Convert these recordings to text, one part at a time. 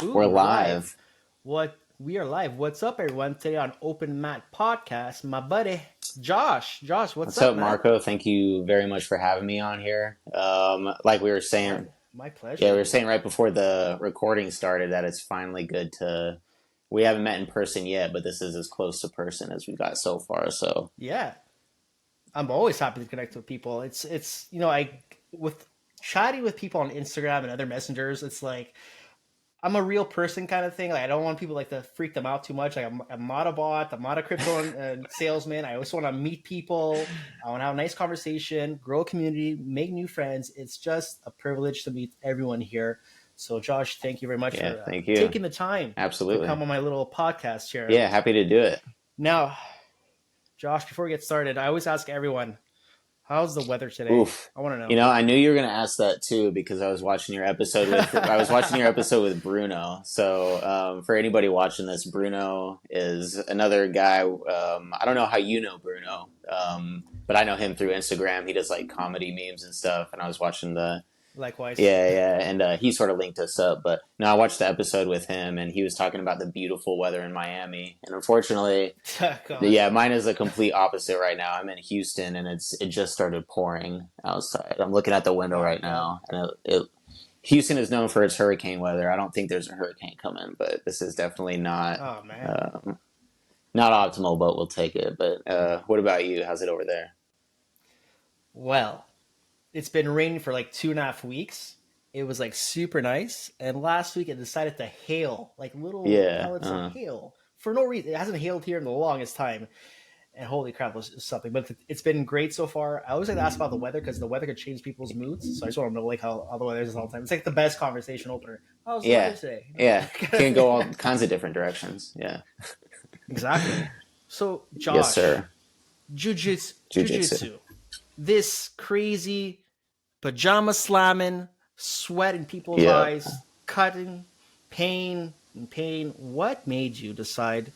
We're Ooh, we're live. live. What we are live. What's up, everyone? Today on Open Mat Podcast, my buddy Josh. Josh, what's What's up, up, man? Marco? Thank you very much for having me on here. Like we were saying, My yeah, we pleasure. were saying right before the recording started that it's finally good to. We haven't met in person yet, but this is as close to person as we got so far. So, Yeah, I'm always happy to connect with people. It's I with chatting with people on Instagram and other messengers. It's like I'm a real person kind of thing. Like I don't want people like to freak them out too much. Like I'm not a bot. I'm not a crypto salesman. I always want to meet people. I want to have a nice conversation, grow a community, make new friends. It's just a privilege to meet everyone here. So Josh, thank you very much yeah, for thank you. taking the time to Absolutely. come on my little podcast here. Yeah, happy to do it. Now, Josh, before we get started, I always ask everyone, how's the weather today? Oof. I want to know. You know, I knew you were going to ask that too because I was watching your episode with Bruno. So, for anybody watching this, Bruno is another guy. I don't know how you know Bruno, but I know him through Instagram. He does like comedy memes and stuff. And I was watching the Likewise. yeah, and he sort of linked us up. But no, I watched the episode with him, and he was talking about the beautiful weather in Miami. And unfortunately, God. yeah, mine is the complete opposite right now. I'm in Houston, and it just started pouring outside. I'm looking at the window Oh right God. now, and Houston is known for its hurricane weather. I don't think there's a hurricane coming, but this is definitely Oh man. um, not optimal. But we'll take it. But what about you? How's it over there? Well, it's been raining for like 2.5 weeks. It was like super nice, and last week it decided to hail, like little Yeah, pellets of hail for no reason. It hasn't hailed here in the longest time, and holy crap, it was something. But it's been great so far. I always like to ask about the weather because the weather could change people's moods. So I just want to know like how the weather is all the time. It's like the best conversation opener. How's the weather yeah, today? yeah. Can go all kinds of different directions. Yeah. Exactly. So Yes, Josh, sir. Jiu-jitsu. jujitsu, this crazy pajama slamming, sweat in people's Yep. eyes, cutting, pain, and pain. What made you decide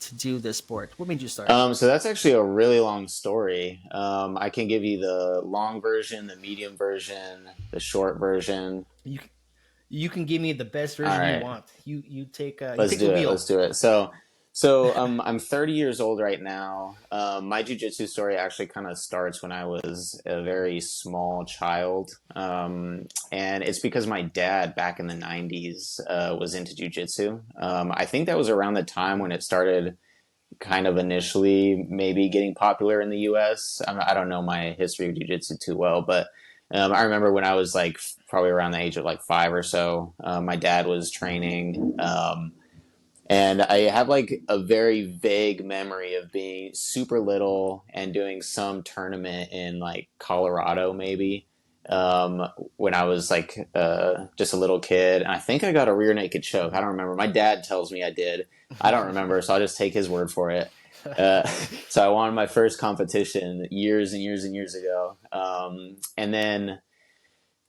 to do this sport? What made you start? So that's actually a really long story. I can give you the long version, the medium version, the short version. You you can give me the best All version you right, want. You let's take the do it. wheel. Let's do it. So I'm 30 years old right now. My jujitsu story actually kind of starts when I was a very small child, and it's because my dad back in the 90s was into jujitsu. I think that was around the time when it started kind of initially maybe getting popular in the U.S. I don't know my history of jiu-jitsu too well, but I remember when I was like probably around the age of like 5 or so, my dad was training, and I have like a very vague memory of being super little and doing some tournament in like Colorado maybe. When I was like just a little kid, and I think I got a rear naked choke. I don't remember. My dad tells me I did. I don't remember, so I'll just take his word for it. Uh, so I won my first competition years and years and years ago, and then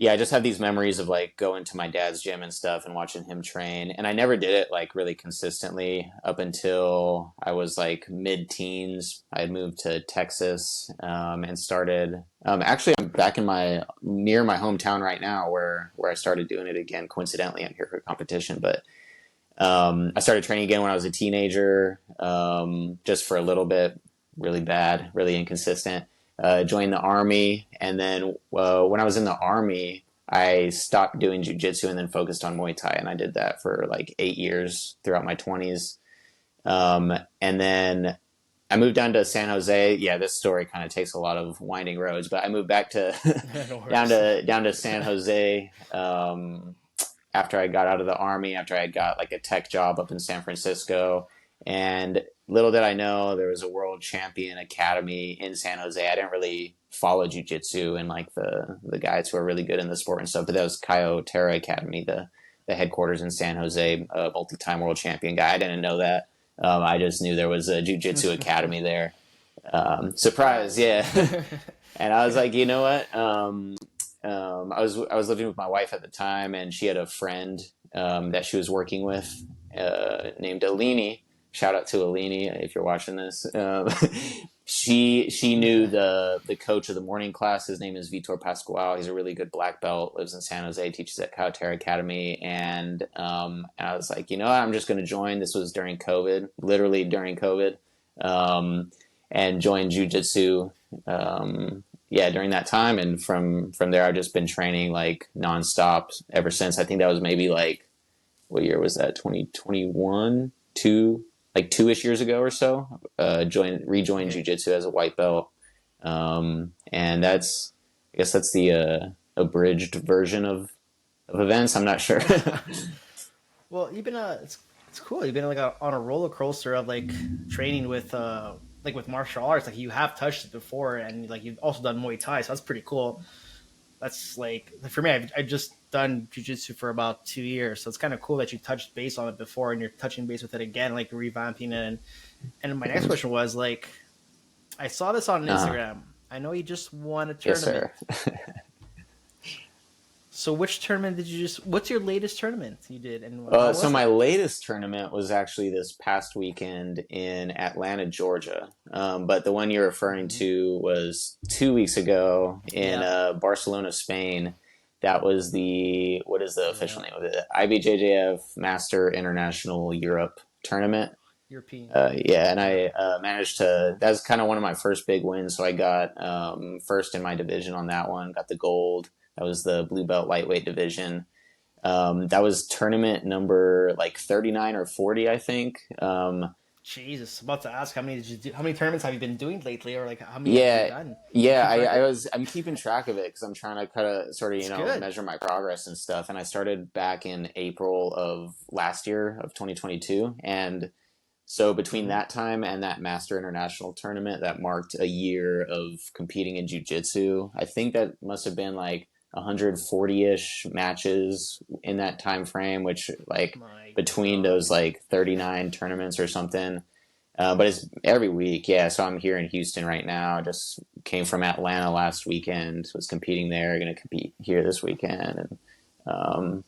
yeah, I just have these memories of like going to my dad's gym and stuff and watching him train. And I never did it like really consistently up until I was like mid teens. I had moved to Texas and started. Actually, I'm back in my near my hometown right now where I started doing it again. Coincidentally, I'm here for competition, but I started training again when I was a teenager, just for a little bit, really bad, really inconsistent. Joined the army, and then when I was in the army, I stopped doing jujitsu and then focused on Muay Thai, and I did that for like 8 years throughout my 20s. And then I moved down to San Jose. Yeah, this story kind of takes a lot of winding roads, but I moved back to No worries. down to San Jose after I got out of the army, after I got like a tech job up in San Francisco. And little did I know there was a world champion academy in San Jose. I didn't really follow jujitsu and like the guys who are really good in the sport and stuff, but that was Kaio Terra Academy, the headquarters in San Jose, a multi-time world champion guy. I didn't know that. I just knew there was a jujitsu academy there. Surprise, Surprise. yeah. And I was like, you know what? I was living with my wife at the time, and she had a friend that she was working with named Alini. shout out to Alini if you're watching this. She knew the coach of the morning class. His name is Vitor Pascual. He's a really good black belt. Lives in San Jose. Teaches at Cowterra Academy. And I was like, you know what? I'm just going to join. This was during COVID, literally during COVID, and joined jujitsu. Yeah, during that time, and from there, I've just been training like nonstop ever since. I think that was maybe like, what year was that? 2021, like 2-ish years ago or so. Rejoined Okay. jujitsu as a white belt, and I guess that's the abridged version of events. I'm not sure. Well, you've been it's cool. You've been like on a roller coaster of like training with martial arts. Like you have touched it before, and like you've also done Muay Thai, so that's pretty cool. That's like for me. I've just done jujitsu for about 2 years, so it's kind of cool that you touched base on it before, and you're touching base with it again, like revamping it. And my next question was like, I saw this on uh, Instagram. I know you just won a yes, tournament. sir. So which tournament did you just? What's your latest tournament you did, and how So was my it? latest tournament was actually this past weekend in Atlanta, Georgia. But the one you're referring Mhm. to was 2 weeks ago in Yeah, Barcelona, Spain. That was the, what is the yeah, official name of it? IBJJF Master International Europe Tournament. European. Yeah, and Yeah. I managed to. That was kind of one of my first big wins. So I got first in my division on that one. Got the gold. That was the blue belt lightweight division. That was tournament number like 39 or 40, I think. Jesus, about to ask how many did you do? How many tournaments have you been doing lately, or like how many have you Yeah, done? You yeah. keep record? I'm keeping track of it because I'm trying to kind of sort of It's good. measure my progress and stuff. And I started back in April of last year of 2022, and so between Hmm. that time and that Master International tournament, that marked a year of competing in jiu-jitsu. I think that must have been like 140-ish matches in that time frame, which like My between God. those like 39 tournaments or something. But it's every week, yeah. So I'm here in Houston right now. Just came from Atlanta last weekend. Was competing there. Going to compete here this weekend. And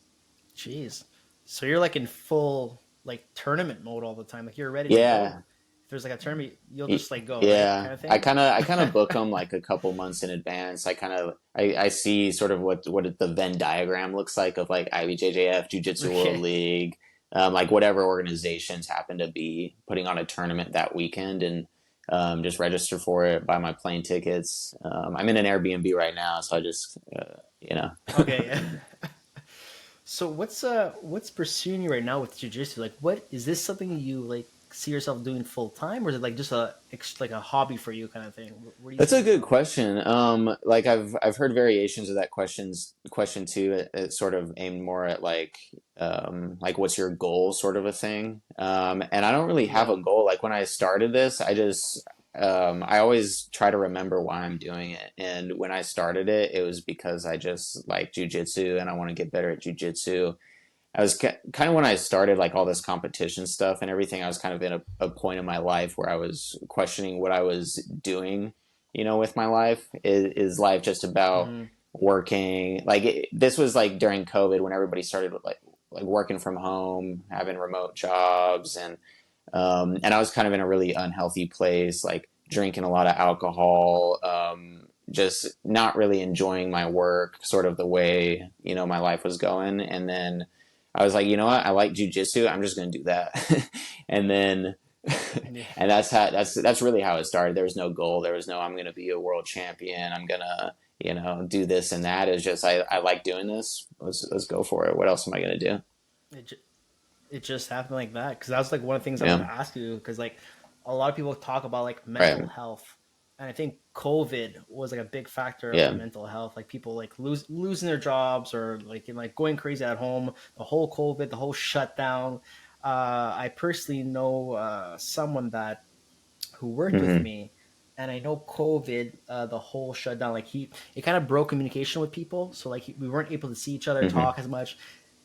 Jeez. So you're like in full like tournament mode all the time. Like you're ready to go. yeah, If there's like a tournament, you'll just like go, right? Yeah, Kind of thing. I kind of book them like a couple months in advance. I see sort of what the Venn diagram looks like of like IBJJF, Jiu Jitsu World Okay. League, like whatever organizations happen to be putting on a tournament that weekend, and just register for it, buy my plane tickets. I'm in an Airbnb right now, so I just you know. Okay. Yeah. So what's pursuing you right now with jujitsu? Like, what is this something you like see yourself doing full time, or is it like just like a hobby for you kind of thing? Where do you That's see a good yourself? question. Like I've heard variations of that question too. It's sort of aimed more at like what's your goal sort of a thing. And I don't really have Yeah. a goal. Like when I started this, I always try to remember why I'm doing it. And when I started it, it was because I just like jujitsu and I want to get better at jujitsu. I was kind of when I started like all this competition stuff and everything. I was kind of in a point in my life where I was questioning what I was doing, with my life. Is life just about Hmm. working? Like this was like during COVID when everybody started like working from home, having remote jobs, and I was kind of in a really unhealthy place, like drinking a lot of alcohol, just not really enjoying my work, sort of the way my life was going, and then I was like, you know what? I like jujitsu. I'm just going to do that. And then, Yeah. and that's really how it started. There was no goal. There was no, I'm going to be a world champion. I'm going to, do this and that. It's just, I like doing this. Let's go for it. What else am I going to do? It, it just happened like that because that was like one of the things I was Yeah. going to ask you because like a lot of people talk about like mental Right. health, and I think COVID was like a big factor of Yeah. mental health, like people like losing their jobs or like going crazy at home, the whole COVID, the whole shutdown. I personally know someone that who worked with Hmm. me, and I know COVID, the whole shutdown, like it kind of broke communication with people, so like we weren't able to see each other, Hmm. talk as much,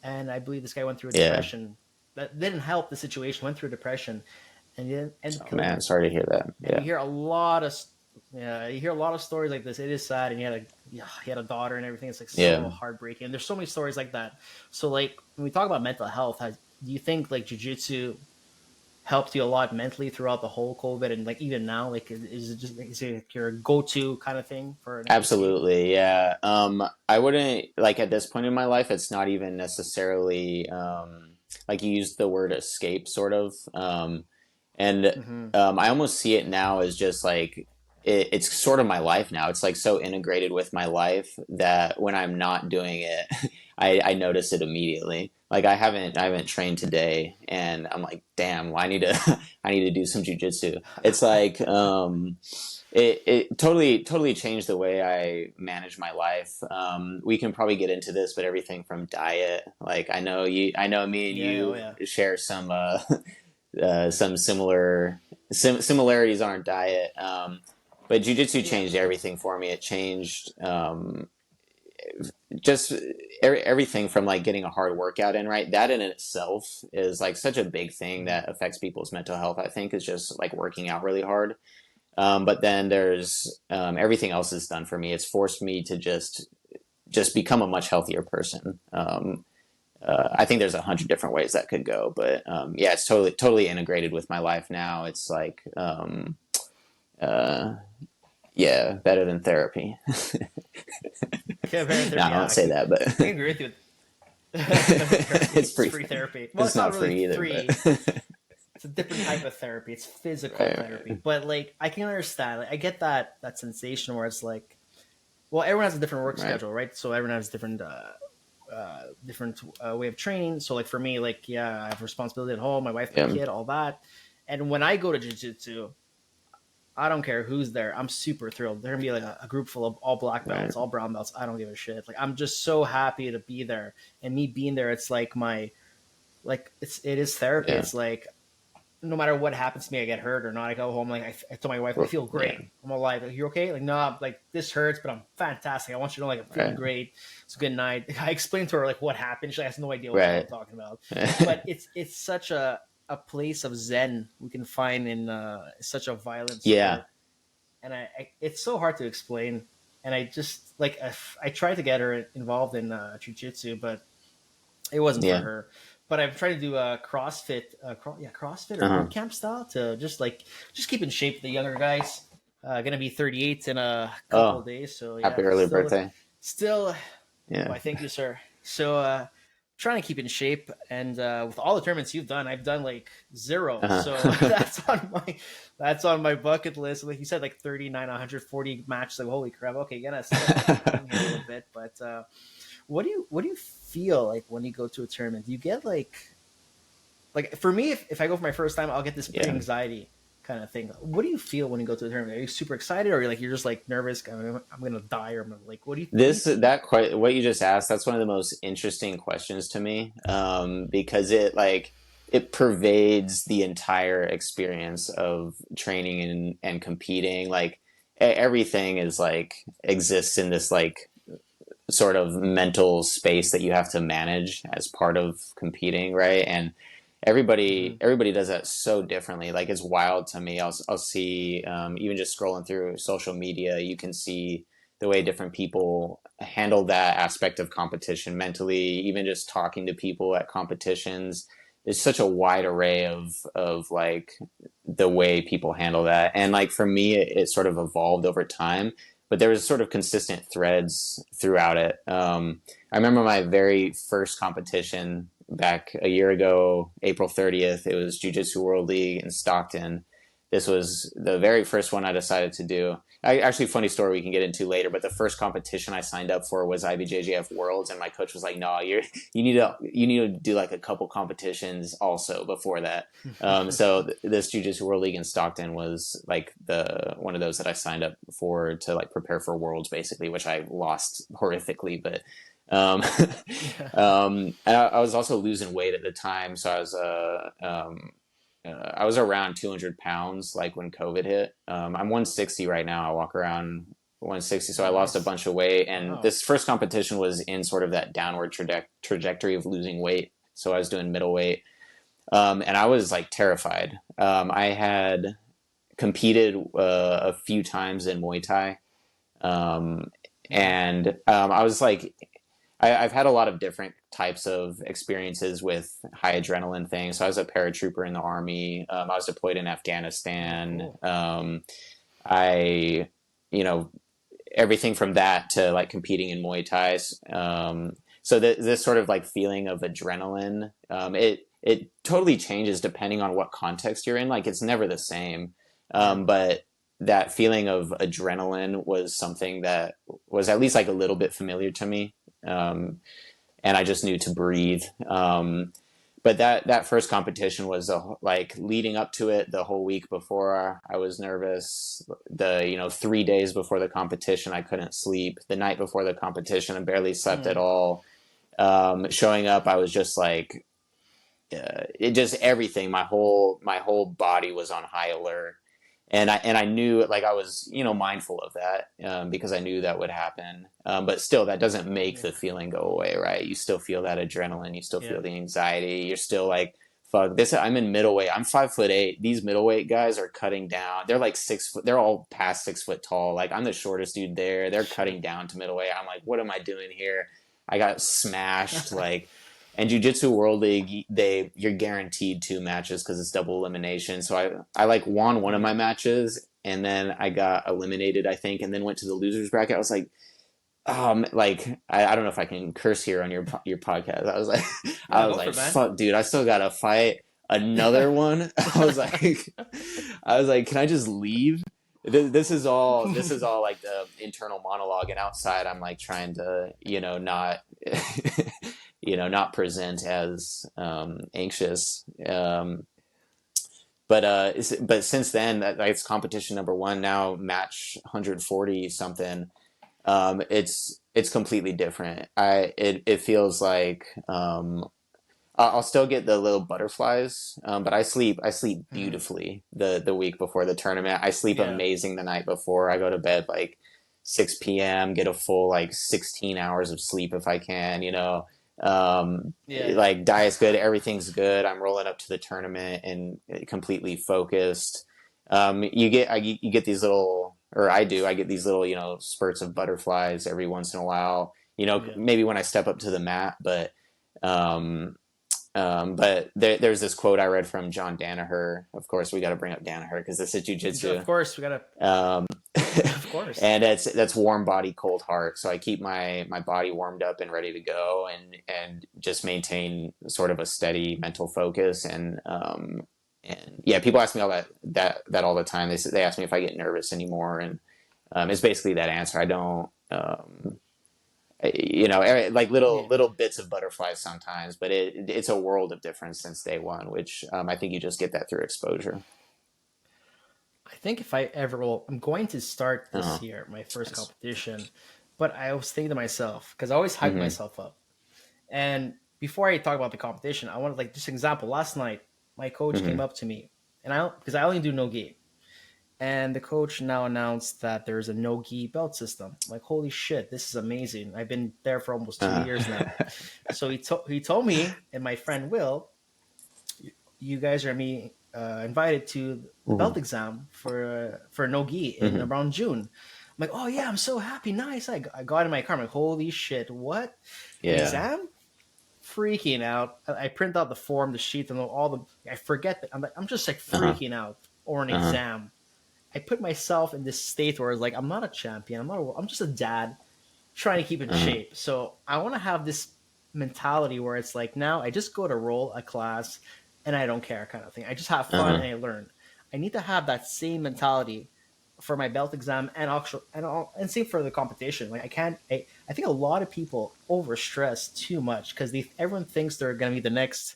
and I believe this guy went through a Yeah. depression. That didn't help the situation. Went through a depression, and it ended Oh killing man, sorry to himself. hear that. And you Yeah. hear a lot of yeah, you hear a lot of stories like this. It is sad, and yeah, he had a daughter and everything. It's like so Yeah. heartbreaking. And there's so many stories like that. So like when we talk about mental health, do you think like jujitsu helped you a lot mentally throughout the whole COVID, and like even now, like is it just is it like your go-to kind of thing for an escape? Absolutely, yeah. I wouldn't like at this point in my life, it's not even necessarily like you used the word escape, sort of. And Mm-hmm. I almost see it now as just like it's sort of my life now. It's like so integrated with my life that when I'm not doing it, I notice it immediately. Like I haven't trained today, and I'm like, damn, well, I need to I need to do some jujitsu. It's like it totally changed the way I manage my life. We can probably get into this, but everything from diet, like I know me and Yeah. Oh you yeah. share some similarities on our diet. But jujitsu Yeah. changed everything for me. It changed just everything from like getting a hard workout in, right? That in itself is like such a big thing Mm-hmm. that affects people's mental health. I think is just like working out really hard. But then there's everything else is done for me. It's forced me to just become a much healthier person. I think there's 100 different ways that could go, but yeah, it's totally integrated with my life now. It's like uh, yeah, better than therapy. Yeah, very No, I yeah. don't say that, I but can agree with you. Better than therapy. it's It's free. free therapy. Well, It's it's not not really free either, free. but It's a different type of therapy. It's physical right, therapy. right. But like I can understand. Like I get that sensation where it's like, well, everyone has a different work Right. schedule, right? So everyone has different different way of training. So like for me, like yeah, I have responsibility at home, my wife, my Yeah, kid, all that. And when I go to jiu-jitsu, I don't care who's there. I'm super thrilled. They're gonna be like a group full of all black right. belts, all brown belts. I don't give a shit. Like I'm just so happy to be there. And me being there, it's like my like it is therapy. Yeah, It's like no matter what happens to me, I get hurt or not, I go home like I tell my wife, I feel yeah, great. I'm alive. Like, you okay? Like no, like this hurts, but I'm fantastic. I want you to know like I'm feeling right, great. It's a good night. I explained to her like what happened. She has no idea what the hell I'm right. talking about. But it's such a place of zen we can find in such a violent Yeah, sport, and it's so hard to explain. And I just like I tried to get her involved in jujitsu, but it wasn't for yeah. her. But I'm trying to do a CrossFit, CrossFit or Uh-huh. boot camp style to just keep in shape with the younger guys. Gonna be 38 in a couple of Oh, days, so happy yeah, early birthday. still. Yeah. Why, thank you, sir. So trying to keep in shape, and with all the tournaments you've done, I've done like zero. So Uh-huh. that's on my bucket list. Like you said, like 39, 140 matches. Like holy crap! Okay, gonna step up my game here a little bit, but. What do you feel like when you go to a tournament? Do you get like for me, if I go for my first time, I'll get this pre Yeah. anxiety kind of thing. What do you feel when you go to a tournament? Are you super excited, or you're just like nervous? I'm gonna die, or I'm gonna, like what do you This feel? that what you just asked, that's one of the most interesting questions to me, because it pervades the entire experience of training and competing. Like everything is like exists in this like sort of mental space that you have to manage as part of competing, right? And Mm-hmm. everybody does that so differently. Like it's wild to me. I'll see even just scrolling through social media, you can see the way different people handle that aspect of competition mentally. Even just talking to people at competitions, there's such a wide array of like the way people handle that. And like for me, it sort of evolved over time, but there was sort of consistent threads throughout it. I remember my very first competition back a year ago, April 30th. It was Jiu-Jitsu World League in Stockton. This was the very first one I decided to do. Actually, funny story we can get into later. But the first competition I signed up for was IBJJF Worlds, and my coach was like, "No, you need to do like a couple competitions also before that." So this Jiu-Jitsu World League in Stockton was like the one of those that I signed up for to like prepare for Worlds, basically, which I lost horrifically. But um, Yeah. and I was also losing weight at the time, so I was around 200 pounds like when COVID hit. I'm 160 right now. I walk around 160, so I lost a Nice. bunch of weight. And Wow. this first competition was in sort of that downward trajectory of losing weight. So I was doing middleweight, and I was like terrified. I had competed a few times in Muay Thai, um, Mm-hmm. and I was like, I've had a lot of different types of experiences with high adrenaline things. So I was a paratrooper in the Army. I was deployed in Oh, Afghanistan. cool. I, you know, everything from that to like competing in Muay Thai. So this sort of like feeling of adrenaline, it totally changes depending on what context you're in. Like it's never the same. Yeah. But that feeling of adrenaline was something that was at least like a little bit familiar to me. And I just knew to breathe. But that first competition was like leading up to it the whole week before I was nervous. 3 days before the competition I couldn't sleep. The night before the competition I barely slept at Mm, all. Showing up I was just like it just everything. My whole body was on high alert, and I knew like I was mindful of that because I knew that would happen. But still, that doesn't make yeah. the feeling go away, right? You still feel that adrenaline. You still Yeah. feel the anxiety. You're still like, fuck this. I'm in middleweight. I'm 5'8". These middleweight guys are cutting down. They're like 6 foot. They're all past 6 foot tall. Like I'm the shortest dude there. They're Shit. cutting down to middleweight. I'm like, what am I doing here? I got smashed. Like, and Jiu-Jitsu World League, you're guaranteed 2 matches because it's double elimination. So I like won one of my Yeah. matches and then I got eliminated, I think, and then went to the losers bracket. I was like, like I don't know if I can curse here on your podcast. I was like, I No, was go for like, it, man. fuck, dude, I still gotta fight another one. I was like, can I just leave? This is all like the internal monologue, and outside I'm like trying to not not present as anxious. But since then, that's competition number one. Now match 140 something. It's completely different. It feels like I'll still get the little butterflies, but I sleep Mm, beautifully the week before the tournament. I sleep yeah. amazing the night before. I go to bed like 6 p.m. Get a full like 16 hours of sleep if I can. Yeah. Yeah. Like diet's good, everything's good. I'm rolling up to the tournament and completely focused. You get these little, or I do. I get these little spurts of butterflies every once in a while. Yeah. Maybe when I step up to the mat, but. Um, but there's this quote I read from John Danaher. Of course, we got to bring up Danaher because this is Of jujitsu. course, we gotta. Um, Of course. and that's warm body, cold heart. So I keep my body warmed up and ready to go, and just maintain sort of a steady mental focus. And yeah, people ask me all that all the time. They ask me if I get nervous anymore, and it's basically that answer. I don't. Like Yeah. little bits of butterflies sometimes, but it's a world of difference since day one, which I think you just get that through exposure. I think if I ever will, I'm going to start Uh-huh. this year, my first Nice. competition. But I was thinking to myself, because I always hype Mm-hmm. myself up. And before I talk about the competition, I wanted like just an example. Last night, my coach Mm-hmm. came up to me, and because I only do no gi, and the coach now announced that there's a no gi belt system. I'm like, holy shit, this is amazing! I've been there for almost 2 years now. Uh-huh. So he told me and my friend Will, you guys are me invited to the Mm-hmm. belt exam for no gi in Mm-hmm. around June. I'm like, oh yeah, I'm so happy, nice. I got in my car. I'm like, holy shit, what? An Yeah. exam? Freaking out. I print out the form, the sheet, and all the. I forget that. I'm just like Uh-huh. freaking out. Or an Uh-huh. exam. I put myself in this state where it's like I'm not a champion. I'm just a dad trying to keep in Uh-huh. shape. So I want to have this mentality where it's like now I just go to roll a class and I don't care kind of thing. I just have fun Uh-huh. and I learn. I need to have that same mentality for my belt exam and same for the competition. Like I can't. I think a lot of people overstress too much because everyone thinks they're gonna be the next,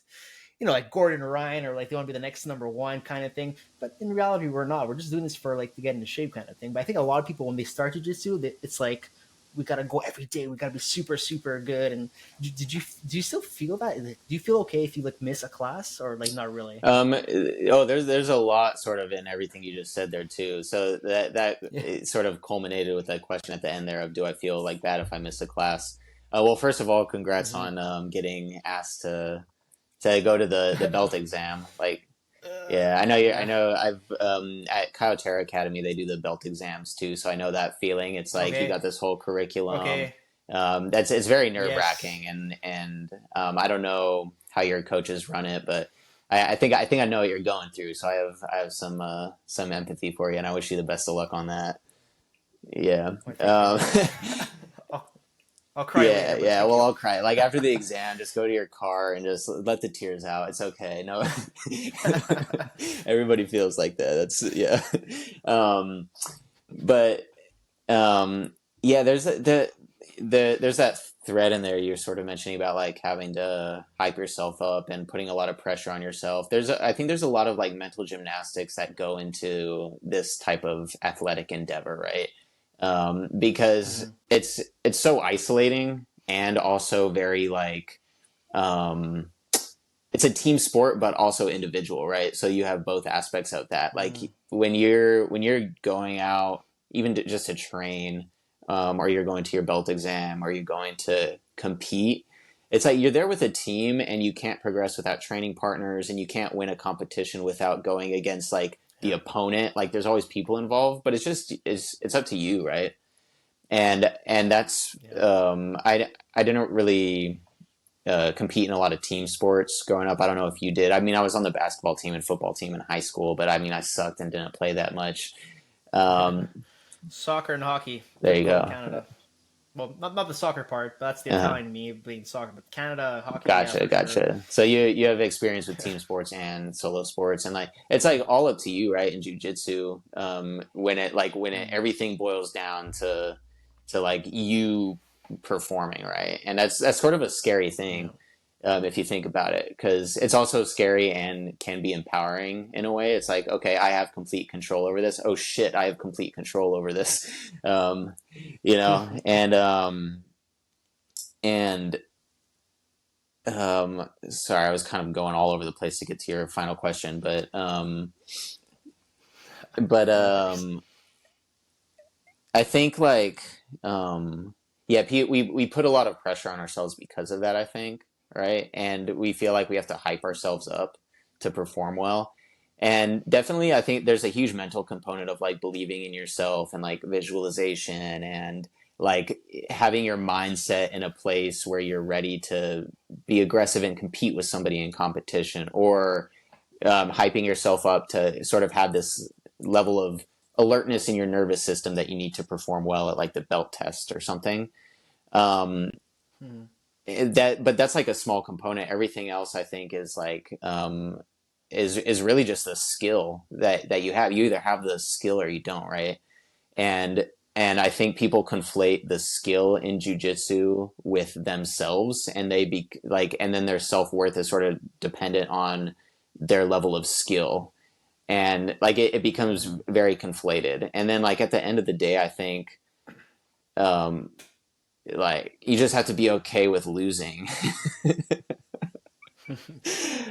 like Gordon Ryan, or like they want to be the next number one kind of thing. But in reality, we're not. We're just doing this for like to get into shape kind of thing. But I think a lot of people when they start jujitsu, it's like we gotta go every day. We gotta be super super good. And do you still feel that? Do you feel okay if you like miss a class or like not really? There's a lot sort of in everything you just said there too. So that Yeah. it sort of culminated with that question at the end there of do I feel like that if I miss a class? Well, first of all, congrats Mm-hmm. on getting asked to go to the belt exam. Like, yeah, I know you. I Yeah. know I've at Kyotera Academy they do the belt exams too, so I know that feeling. It's like you Okay. got this whole curriculum, Okay. it's very nerve Yes. wracking, and I don't know how your coaches run it, but I think I know what you're going through, so I have some empathy for you, and I wish you the best of luck on that. Yeah. Well, thank you. I'll, I'll cry Yeah, later, but yeah. thank Well, you. I'll cry. Like after the exam, just go to your car and just let the tears out. It's okay. No, everybody feels like that. That's yeah. Um, but um, yeah, there's that thread in there you're sort of mentioning about like having to hype yourself up and putting a lot of pressure on yourself. I think there's a lot of like mental gymnastics that go into this type of athletic endeavor, right? Because Hmm. it's so isolating and also very like um, it's a team sport but also individual, right? So you have both aspects of that. Like Hmm. when you're going out even just to train, or you're going to your belt exam or you're going to compete, it's like you're there with a team and you can't progress without training partners and you can't win a competition without going against like the Yeah. opponent. Like there's always people involved, but it's up to you, right? And that's Yeah. I didn't really compete in a lot of team sports growing up. I don't know if you did. I mean, I was on the basketball team and football team in high school, but I mean, I sucked and didn't play that much. Um, Soccer and hockey, there you typical in go. Canada. Well, not the soccer part, but that's the Uh, Italian me being soccer. But Canada hockey, yeah, gotcha, for sure. gotcha. So you have experience with team sports and solo sports, and like it's like all up to you, right? In jujitsu, when Mm. everything boils down to like you performing, right? And that's sort of a scary Yeah. thing, if you think about it, because it's also scary and can be empowering in a way. It's like, okay, I have complete control over this. Oh shit, I have complete control over this. Um, and sorry, I was kind of going all over the place to get to your final question, but No worries. I think like yeah, we put a lot of pressure on ourselves because of that. I think, right, and we feel like we have to hype ourselves up to perform well. And definitely, I think there's a huge mental component of like believing in yourself and like visualization and like having your mindset in a place where you're ready to be aggressive and compete with somebody in competition, or hyping yourself up to sort of have this level of alertness in your nervous system that you need to perform well at like the belt test or something. Um, Hmm. but that's like a small component. Everything else, I think, is like is really just a skill that you have. You either have the skill or you don't, right? And and I think people conflate the skill in jujitsu with themselves, and they be like, and then their self worth is sort of dependent on their level of skill, and like it becomes Hmm. very conflated. And then like at the end of the day, I think um, like you just have to be okay with losing.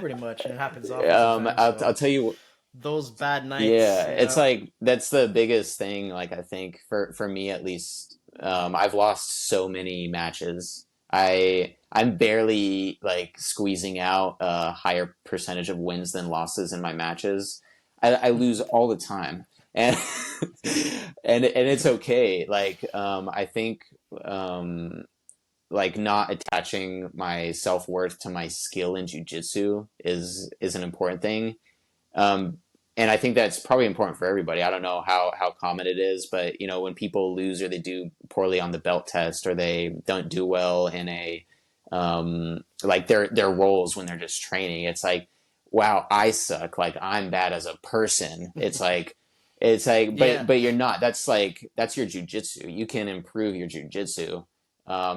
Pretty much, and it happens often sometimes. I'll So tell you. those bad Yeah, nights, it's yeah. like that's the biggest thing. Like I think for me at least, I've lost so many matches. I'm barely like squeezing out a higher percentage of wins than losses in my matches. I lose all the time, and and it's okay. Like I think um, like not attaching my self worth to my skill in jujitsu is an important thing. um, and I think that's probably important for everybody. I don't know how common it is, but when people lose or they do poorly on the belt test or they don't do well in a like their roles when they're just training, it's like, wow, I suck. Like I'm bad as a person. It's like, but Yeah, you're not. That's your jujitsu. You can improve your jujitsu.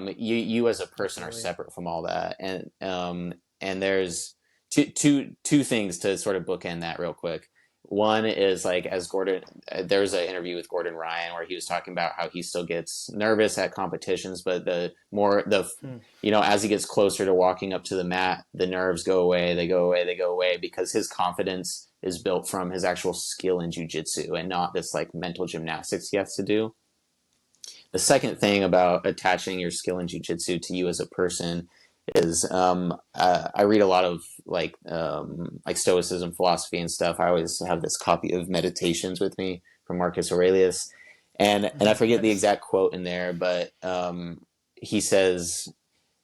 You as a person are absolutely. separate from all that, and there's two things to sort of bookend that real quick. One is like as Gordon, there's an interview with Gordon Ryan where he was talking about how he still gets nervous at competitions, but the more the Hmm. as he gets closer to walking up to the mat, the nerves go away, they go away, they go away because his confidence is built from his actual skill in jujitsu and not this like mental gymnastics he has to do. The second thing about attaching your skill in jujitsu to you as a person is I read a lot of like stoicism philosophy and stuff. I always have this copy of Meditations with me from Marcus Aurelius, and I forget the Nice. exact quote in there, but he says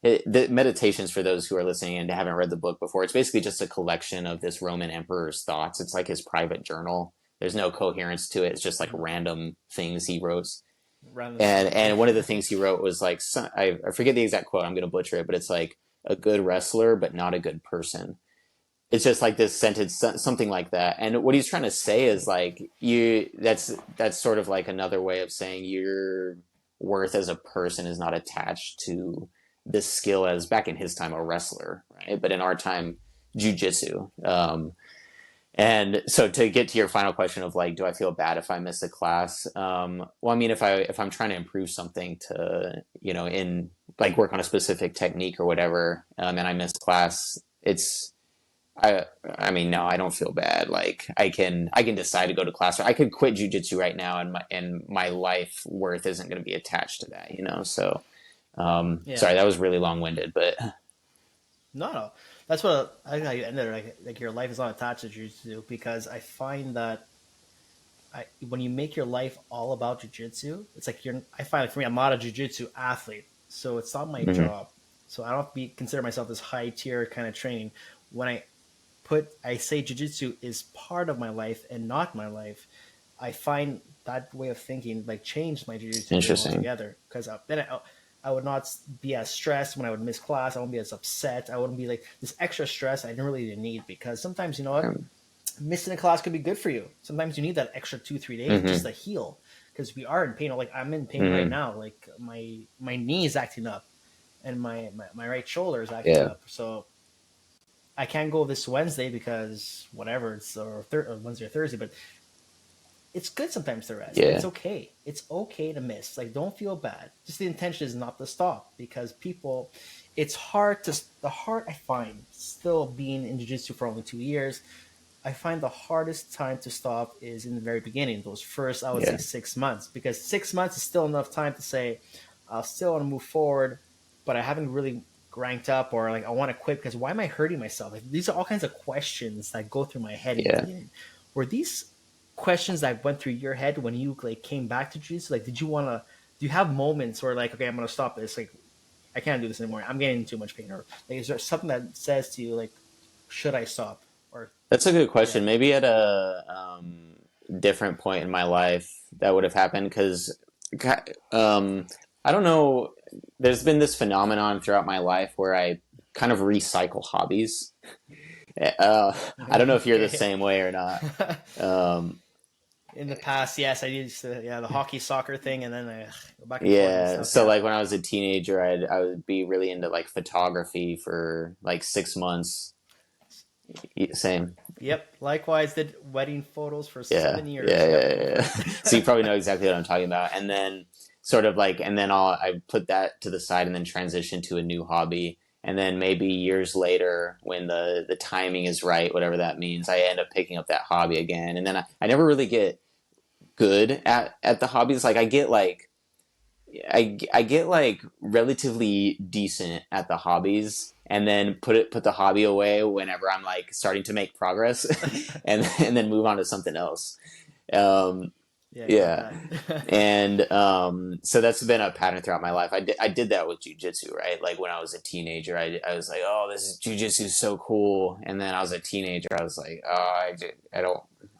the Meditations, for those who are listening and haven't read the book before, it's basically just a collection of this Roman emperor's thoughts. It's like his private journal. There's no coherence to it. It's just like random things he wrote. Random And stuff. and one of the things he wrote was like, I forget the exact quote. I'm going to butcher it, but it's like a good wrestler, but not a good person. It's just like this sentence, something like that. And what he's trying to say is like that's sort of like another way of saying your worth as a person is not attached to this skill as back in his time a wrestler, right? But in our time, jujitsu. And so to get to your final question of like, do I feel bad if I miss a class? Well, I mean, if I'm trying to improve something to, in like work on a specific technique or whatever, and I miss class, I mean, no, I don't feel bad. Like I can decide to go to class, or I could quit jujitsu right now, and my life worth isn't going to be attached to that. So, Yeah. sorry, that was really long winded, but No, no. That's what I think how you ended it. Like your life is not attached to jiu-jitsu because I find that when you make your life all about jiu-jitsu, it's like I find like for me, I'm not a jiu-jitsu athlete, so it's not my mhm, job. So I don't consider myself this high tier kind of training. When I say jiu-jitsu is part of my life and not my life, I find that way of thinking like changed my jiu-jitsu game interesting. altogether because then I would not be as stressed when I would miss class. I wouldn't be as upset. I wouldn't be like this extra stress I didn't really need because sometimes you know what, Um, missing a class could be good for you. Sometimes you need that extra 2 3 days just mhm, to heal because we are in pain. Like I'm in pain right mhm, now. Like my knee is acting up and my right shoulder is acting yeah, up. So I can't go this Wednesday because whatever it's or Wednesday or Thursday, but it's good sometimes to rest. It's yeah, okay. It's okay to miss. Like don't feel bad. Just the intention is not to stop because people it's hard to the hard I find still being in jiu-jitsu for only 2 years. I find the hardest time to stop is in the very beginning, those first, I would say, yeah. 6 months, because 6 months is still enough time to say, I still want to move forward, but I haven't really ranked up or like I want to quit because why am I hurting myself? Like, these are all kinds of questions that go through my head. Yeah. Were these questions that went through your head when you like came back to jiu-jitsu? Like, did you want to? Do you have moments where like, okay, I'm gonna stop this. Like, I can't do this anymore. I'm getting too much pain. Or like, is there something that says to you like, should I stop? Or That's a good yeah. question. Maybe at a different point in my life that would have happened because um, I don't know. There's been this phenomenon throughout my life where I kind of recycle hobbies. I don't know if you're the Okay. same way or not. Um, In the past, yes, I used to, yeah, the hockey soccer thing, and then I go back and forth and yeah. stuff. So Yeah. like when I was a teenager, I would be really into like photography for like 6 months. Same. Yep. Likewise, did wedding photos for Yeah, 7 years. yeah, Yep. yeah, Go yeah. for it. So you probably know exactly what I'm talking about. And then sort of like, and then I put that to the side and then transition to a new hobby. And then maybe years later, when the timing is right, whatever that means, I end up picking up that hobby again. And then I never really get good at the hobbies. Like I get like relatively decent at the hobbies and then put the hobby away whenever I'm like starting to make progress and then move on to something else. Um, Yeah, I get yeah. that. And so that's been a pattern throughout my life. I did that with jujitsu, right? Like when I was a teenager, I was like, oh, this is jujitsu is so cool. And then I was a teenager, I was like, oh,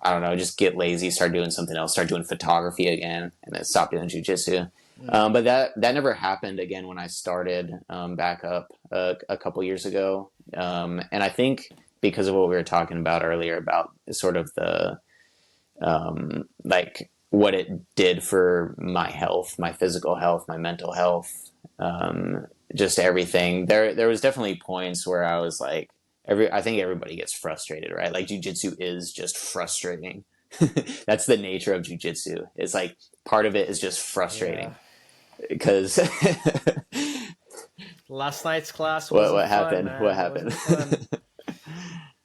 I don't know, just get lazy, start doing something else, start doing photography again, and then stop doing jujitsu. Mm. But that never happened again when I started back up a couple years ago. And I think because of what we were talking about earlier about sort of the like what it did for my health, my physical health, my mental health, just everything. There was definitely points where I was like, I think everybody gets frustrated, right? Like jujitsu is just frustrating. That's the nature of jujitsu. It's like part of it is just Yeah. frustrating because Last night's class what wasn't what fun, happened? What man. It happened? wasn't fun.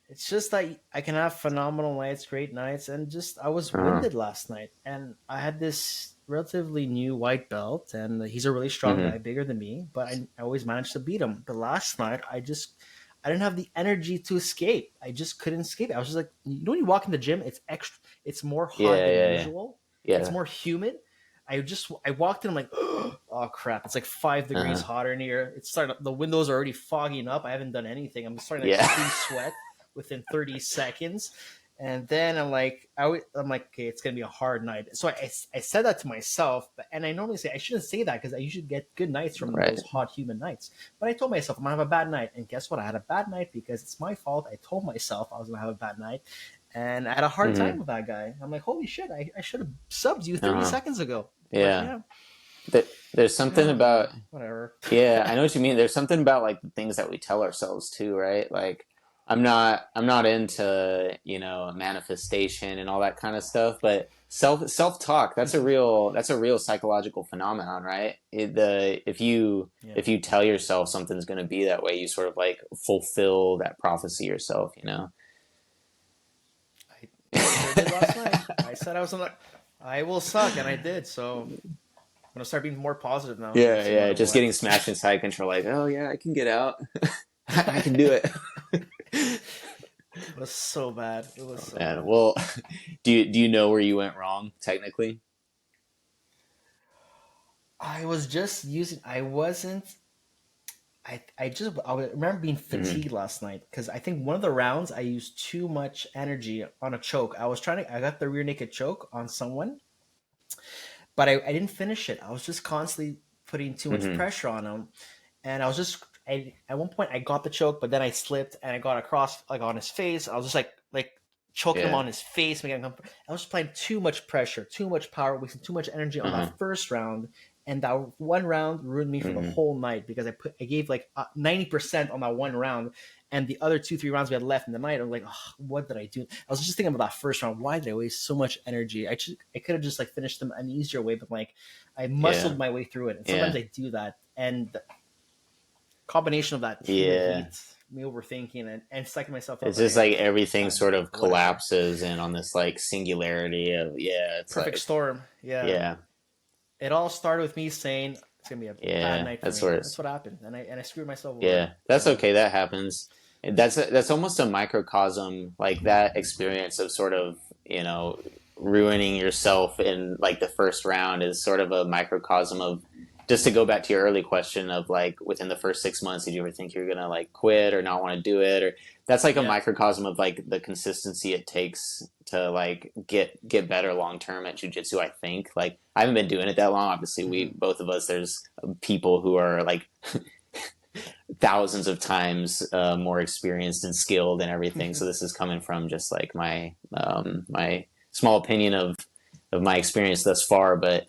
It's just that I can have phenomenal nights, great nights, and just I was uh-huh. winded last night, and I had this relatively new white belt, and he's a really strong Hmm. guy, bigger than me, but I always managed to beat him. But last night, I didn't have the energy to escape. I just couldn't escape. I was just like, you know, when you walk in the gym, it's extra, it's more hot Yeah, than yeah, yeah, usual. It's yeah. more humid. I walked in. I'm like, oh crap! It's like 5 degrees Uh-huh. hotter in here. It's starting. The windows are already fogging up. I haven't done anything. I'm starting to Yeah. extreme sweat within 30 seconds. And then I'm like, okay, it's gonna be a hard night. So I said that to myself, and I normally say I shouldn't say that because I usually get good nights from Right. those hot, humid nights. But I told myself I'm gonna have a bad night, and guess what? I had a bad night because it's my fault. I told myself I was gonna have a bad night, and I had a hard time Mm-hmm. with that guy. I'm like, holy shit, I should have subbed you 30 Uh-huh. seconds ago. But Yeah. There's something about, whatever. yeah, I know what you mean. There's something about like the things that we tell ourselves too, right? Like I'm not into, manifestation and all that kind of stuff, but self-talk, that's a real psychological phenomenon, right? Yeah, If you tell yourself something's going to be that way, you sort of like fulfill that prophecy yourself. I sure did last night. I said I was gonna, I will suck, and I did. So I'm gonna start being more positive now, Yeah, no yeah, matter just what. getting smashed in side control like, "Oh yeah, I can get out. I can do it." It was so bad. It was so And bad. well, do you know where you went wrong technically? I was just using. I wasn't. I remember being Hmm. fatigued last night because I think one of the rounds I used too much energy on a choke. I got the rear naked choke on someone, but I didn't finish it. I was just constantly putting too much Hmm. pressure on him, and at one point I got the choke, but then I slipped and I got across like on his face. I was just like choking him Yeah. on his face, making him. I was just applying too much pressure, too much power, wasting too much energy on Uh-huh. that first round, and that one round ruined me for the Hmm. whole night because I gave like 90% on that one round, and the other 2 3 rounds we had left in the night, I was like, oh, what did I do? I was just thinking about that first round. Why did I waste so much energy? I could have just like finished them an easier way, but like I Yeah. muscled my way through it, and sometimes Yeah. I do that, and the combination of that humid Yeah. heat, me overthinking and psyching myself up, It's and just like everything ah, sort of whatever. collapses in on this like singularity of, yeah, it's Perfect like, storm. Yeah, yeah. it all started with me saying it's gonna be a bad Yeah. night for That's me. where That's it's, what happened, and I screwed myself over. yeah. That's So okay. That happens. And that's almost a microcosm, like that experience of sort of, you know, ruining yourself in like the first round is sort of a microcosm of, just to go back to your early question of like within the first 6 months, did you ever think you were gonna like quit or not want to do it? Or that's like a yeah. microcosm of like the consistency it takes to like get better long term at jujitsu. I think like I haven't been doing it that long. Obviously, we Hmm. both of us, there's people who are like thousands of times more experienced and skilled and everything. So this is coming from just like my small opinion of my experience thus far. But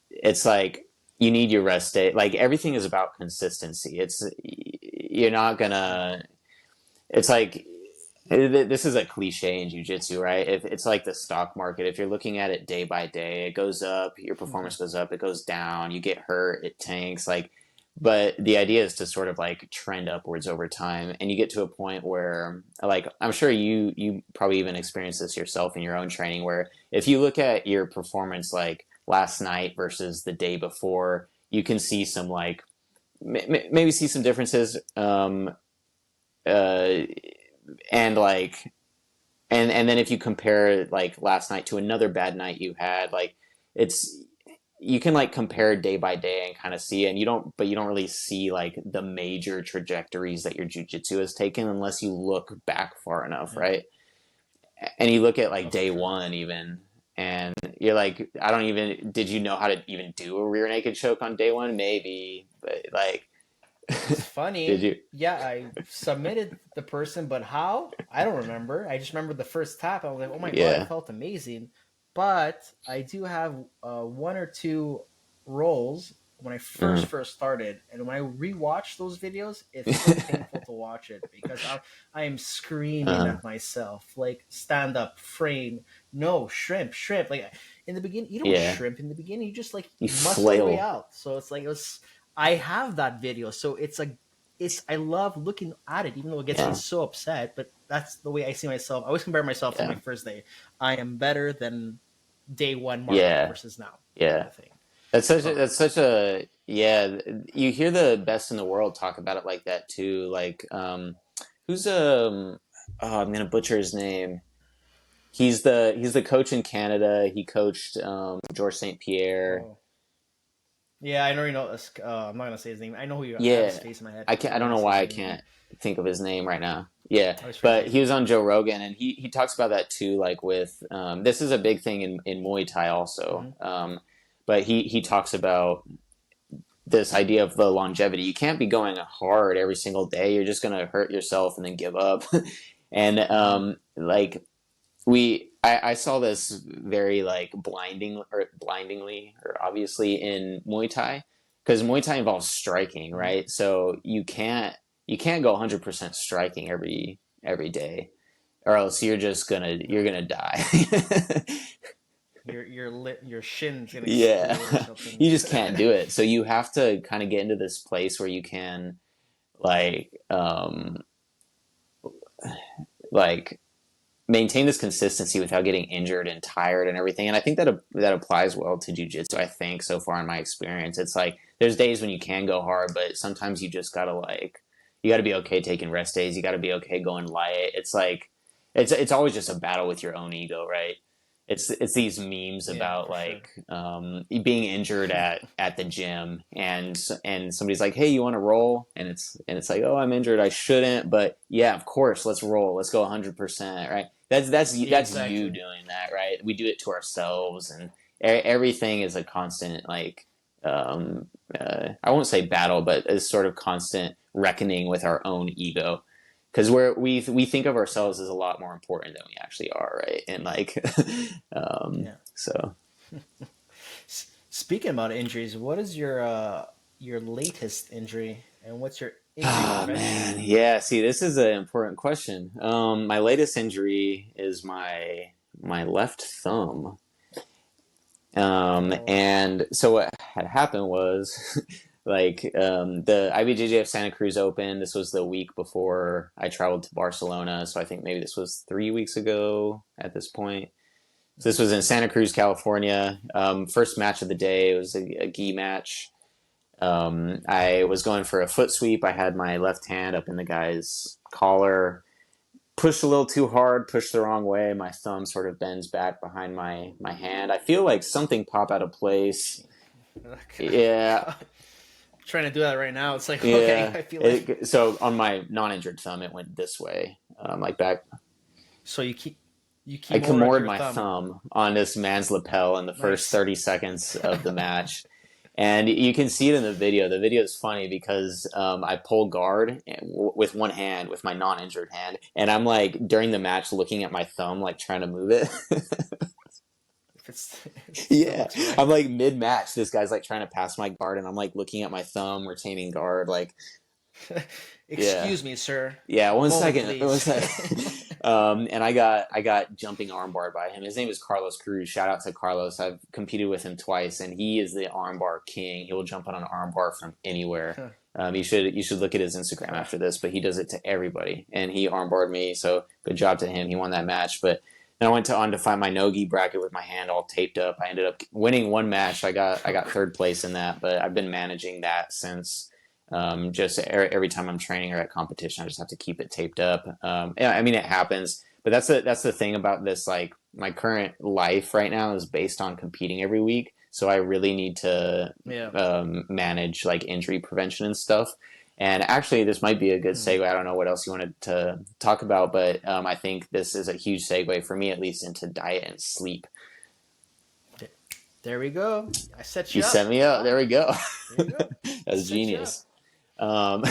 it's like you need your rest day. Like everything is about consistency. It's you're not Yeah. gonna. It's like this is a cliche in jiu-jitsu, right? If it's like the stock market, if you're looking at it day by day, it goes up, your Hmm. performance goes up, it goes down, you get hurt, it tanks, like, but the idea is to sort of like trend upwards over time, and you get to a point where, like, I'm sure you probably even experienced this yourself in your own training, where if you look at your performance like last night versus the day before, you can see some like maybe see some differences, uh and like and then if you compare like last night to another bad night you had, like it's you can like compare day by day and kind of see it, and you don't really see like the major trajectories that your jujitsu has taken unless you look back far enough, Yeah. right? And you look at Oh, like for day sure. one even, and you're like, I don't even, did you know how to even do a rear naked choke on day one? Maybe, but like, It's did funny. you? Yeah, I submitted the person, but how? I don't remember. I just remember the first tap. I was like, oh my god, I Yeah. felt amazing. But I do have one or two rolls when I Uh-huh. first started, and when I rewatch those videos, it's so painful to watch it because I am screaming Uh-huh. at myself like stand up, frame, no shrimp, shrimp. Like in the beginning, you don't Yeah. shrimp in the beginning. You just like You muscle your way flail. out. So it's like it was I have that video, so it's I love looking at it, even though it gets me Yeah. so upset. But that's the way I see myself. I always compare myself to my Yeah. first day. I am better than day one Marco Yeah. versus now, kind Yeah. of thing. That's such a, yeah, you hear the best in the world talk about it like that too. Like who's oh, I'm gonna butcher his name. He's the coach in Canada. He coached George St. Pierre. Oh, yeah, I already know this. I'm not gonna say his name. I know who you. I have his Yeah, face in my head. I I'm can't. I not don't gonna know say why his I name. can't think of his name right now. Yeah, I always but forget. he was on Joe Rogan, and he talks about that too. Like with this is a big thing in Muay Thai also. Hmm. But he talks about this idea of the longevity. You can't be going hard every single day. You're just gonna hurt yourself and then give up. And Hmm. like I saw this very like blindingly or obviously in Muay Thai because Muay Thai involves striking, Hmm. right? So you can't go 100% striking every day, or else you're gonna die. Your shin's gonna Yeah, explode or something. you just can't do it. So you have to kind of get into this place where you can like like maintain this consistency without getting injured and tired and everything. And I think that applies well to jujitsu. I think so far in my experience, it's like there's days when you can go hard, but sometimes you just gotta you gotta be okay taking rest days. You gotta be okay going light. It's like it's always just a battle with your own ego, right? It's these memes Yeah, about for sure. being injured at the gym and somebody's like, hey, you want to roll, and it's like, oh, I'm injured, I shouldn't, but yeah, of course, let's roll, let's go 100%, right? That's you Exactly. doing that, right? We do it to ourselves, and everything is a constant um, I won't say battle, but a sort of constant reckoning with our own ego, because we think of ourselves as a lot more important than we actually are, right? And Yeah. so Speaking about injuries, what is your latest injury, and what's your injury oh prevention? man, yeah. See, this is an important question. My latest injury is my left thumb. Oh, And so what had happened was the IBJJF Santa Cruz Open. This was the week before I traveled to Barcelona. So I think maybe this was 3 weeks ago at this point. So this was in Santa Cruz, California. First match of the day. It was a gi match. I was going for a foot sweep. I had my left hand up in the guy's collar, pushed a little too hard, pushed the wrong way. My thumb sort of bends back behind my hand. I feel like something pop out of place. gee. Yeah, God. Trying to do that right now. It's like, okay, yeah. I feel like. So on my non-injured thumb, it went this way, like back. So you I kimura Kimura your my thumb. thumb on this man's lapel in the first Nice. 30 seconds of the match. And you can see it in the video. The video is funny because I pull guard with one hand, with my non-injured hand, and I'm like during the match looking at my thumb, like trying to move it. If it still Yeah, looks right. I'm like mid-match. This guy's like trying to pass my guard, and I'm like looking at my thumb, retaining guard. Like, yeah, Excuse me, sir. yeah. A One moment, second, one please. second. And I got jumping armbar by him. His name is Carlos Cruz. Shout out to Carlos. I've competed with him twice, and he is the armbar king. He will jump on an armbar from anywhere. You should look at his Instagram after this, but he does it to everybody, and he armbarred me. So good job to him. He won that match, but. Then I went on to find my no-gi bracket with my hand all taped up. I ended up winning one match. I got third place in that, but I've been managing that since. Just every time I'm training or at competition, I just have to keep it taped up. Yeah, I mean it happens, but that's the thing about this. Like my current life right now is based on competing every week, so I really need to Yeah. manage like injury prevention and stuff. And actually, this might be a good Hmm. segue. I don't know what else you wanted to talk about, but I think this is a huge segue for me, at least, into diet and sleep. There we go. I set You you set up. me up. There we go. There you go. That's Set you up. genius. Um,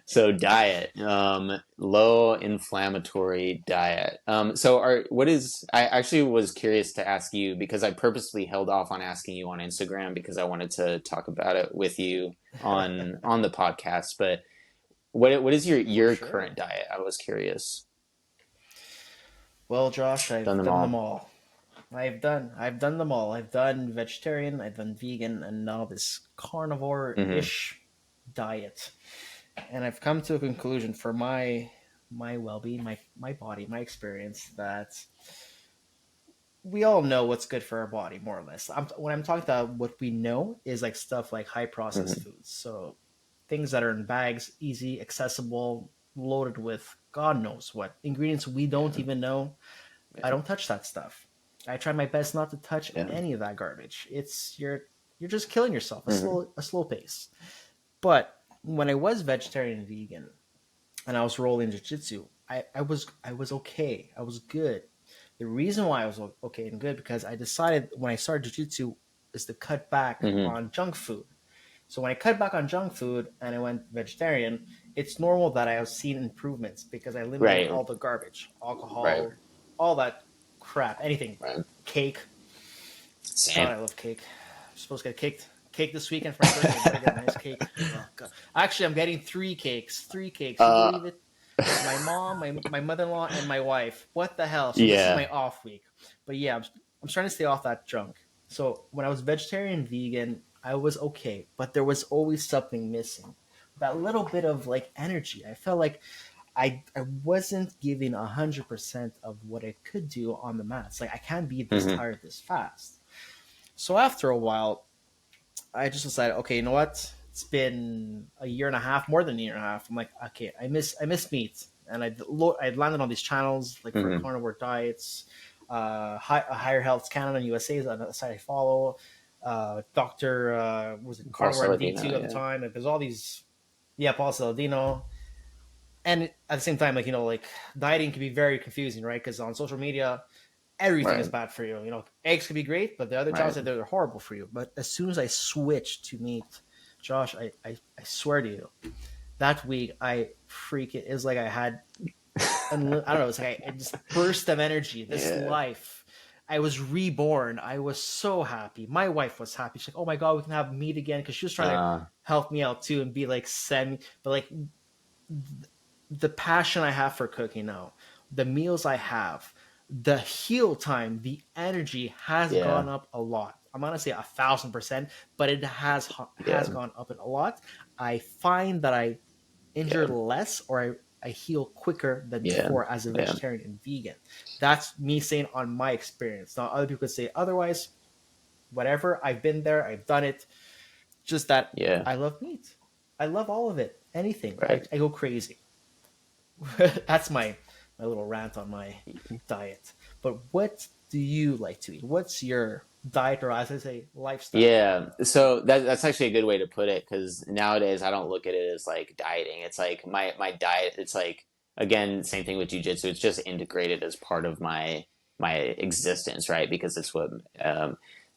so diet, low inflammatory diet. So I actually was curious to ask you because I purposely held off on asking you on Instagram because I wanted to talk about it with you on the podcast. But what is your For your sure. current diet? I was curious. Well, Josh, Done I've them done them all. all. I've done them all. I've done vegetarian, I've done vegan, and now this Mm-hmm. carnivore-ish diet. And I've come to a conclusion for my well-being, my body, my experience that we all know what's good for our body, more or less. When I'm talking about what we know is like stuff like high processed Mm-hmm. foods. So things that are in bags, easy, accessible, loaded with God knows what ingredients we don't Yeah. even know. I Yeah. don't touch that stuff. I try my best not to touch Yeah. any of that garbage. You're just killing yourself, Hmm. a slow pace. But when I was vegetarian and vegan and I was rolling jiu-jitsu, I was okay. I was good. The reason why I was okay and good because I decided when I started jiu-jitsu is to cut back Hmm. on junk food. So when I cut back on junk food and I went vegetarian, it's normal that I have seen improvements because I eliminated Right. all the garbage, Right. alcohol, all that crap, anything, Right. cake. God, Same. I love cake. I'm supposed to get cake this weekend for my birthday. I better get a nice cake. Oh God, actually, I'm getting three cakes. Three cakes. You Uh, believe it? My mom, my mother-in-law, and my wife. What the hell? So this is my yeah. off week. But yeah, I'm trying to stay off that junk. So when I was vegetarian, vegan, I was okay, but there was always something missing. That little bit of like energy. I felt like I wasn't giving 100% of what I could do on the mats. Like I can't be this Hmm. tired this fast. So after a while, I just decided, okay, you know what? It's been a year and a half, more than a year and a half. I'm like, okay, I miss meat, and I landed on these channels like for Hmm. carnivore diets, Higher Health Canada and USA is a site I follow. Doctor was it Paul Carnivore Saladino. MD2 at the Yeah. time. Like, there's all these, yeah, Paul Saladino, and at the same time, like like dieting can be very confusing, right? Because on social media, everything is Right. bad for you. Eggs can be great, but the other jobs Right. that they're horrible for you. But as soon as I switched to meat, Josh, I swear to you, that week I it was like I had I don't know, it's like I just burst of energy. This Yeah. life. I was reborn. I was so happy. My wife was happy. She's like, "Oh my god, we can have meat again," because she was trying to Uh, help me out too and be like semi. But like the passion I have for cooking now, the meals I have, the heal time, the energy has yeah. gone up a lot. I'm gonna say 1,000%, but it has Yeah. gone up a lot. I find that I injure Yeah. less or I heal quicker than Yeah. before as a Yeah. vegetarian and vegan. That's me saying on my experience. Now other people could say otherwise. Whatever. I've been there. I've done it. Just that Yeah. I love meat. I love all of it. Anything. Right. I go crazy. That's my little rant on my diet. But what do you like to eat? What's your diet, or as I say, lifestyle? Yeah, so that's actually a good way to put it because nowadays I don't look at it as like dieting. It's like my diet. It's like again, same thing with jujitsu. It's just integrated as part of my existence, right? Because it's what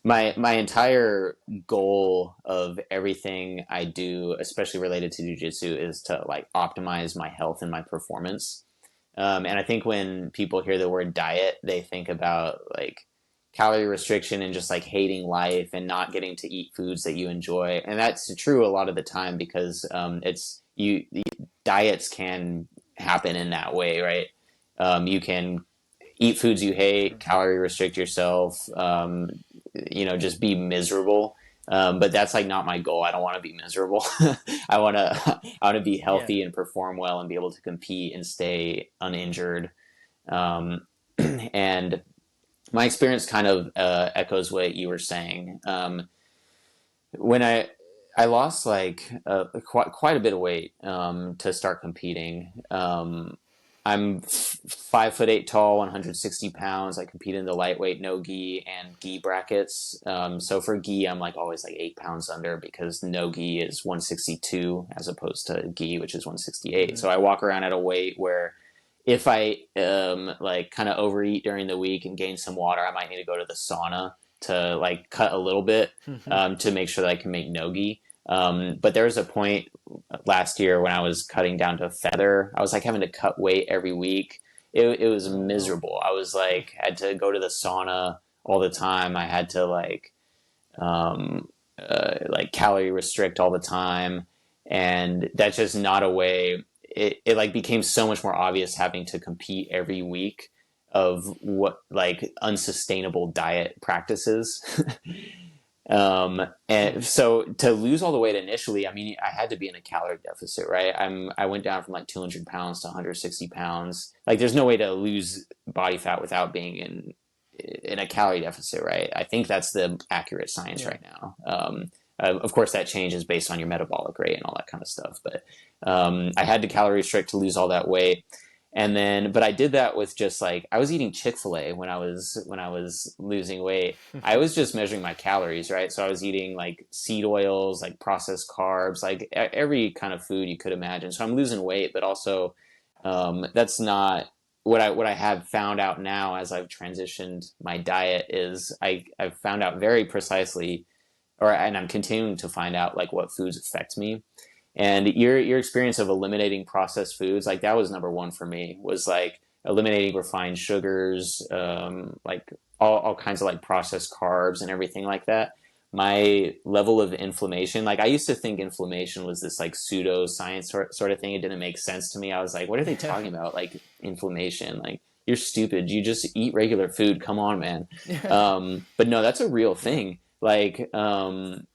my entire goal of everything I do, especially related to jujitsu, is to like optimize my health and my performance. And I think when people hear the word diet, they think about like calorie restriction and just like hating life and not getting to eat foods that you enjoy. And that's true a lot of the time because it's you diets can happen in that way, right? You can eat foods you hate, calorie restrict yourself, just be miserable. But that's like not my goal. I don't want to be miserable. I want to be Yeah, healthy and perform well and be able to compete and stay uninjured. And my experience kind of echoes what you were saying. When I lost like quite a bit of weight to start competing. I'm 5'8" tall, 160 pounds. I compete in the lightweight, no gi, and gi brackets. So for gi, I'm like always like 8 pounds under because no gi is 162 as opposed to gi, which is 168. mm-hmm. So I walk around at a weight where if I like kind of overeat during the week and gain some water, I might need to go to the sauna to like cut a little bit to make sure that I can make nogi. But there was a point last year when I was cutting down to feather. I was like having to cut weight every week. It was Oh no. miserable. I was like had to go to the sauna all the time. I had to like calorie restrict all the time, and that's just not a way. It like became so much more obvious having to compete every week of what like unsustainable diet practices. And so to lose all the weight initially, I mean, I had to be in a calorie deficit, right? I went down from like 200 pounds to 160 pounds. Like, there's no way to lose body fat without being in a calorie deficit, right? I think that's the accurate science Yeah. right now. Of course, that changes based on your metabolic rate and all that kind of stuff. But I had to calorie restrict to lose all that weight. And then, but I did that with just like, I was eating Chick-fil-A when I was losing weight. I was just measuring my calories, right? So I was eating like seed oils, like processed carbs, like every kind of food you could imagine. So I'm losing weight, but also that's not what I have found out now as I've transitioned my diet is I've found out very precisely, and I'm continuing to find out like what foods affect me. And your experience of eliminating processed foods, like that was number one for me, was like eliminating refined sugars, like all kinds of like processed carbs and everything like that. My level of inflammation, like I used to think inflammation was this like pseudo science sort of thing. It didn't make sense to me. I was like, what are they talking about? Like inflammation, like you're stupid. You just eat regular food. Come on, man. But no, that's a real thing. Like, when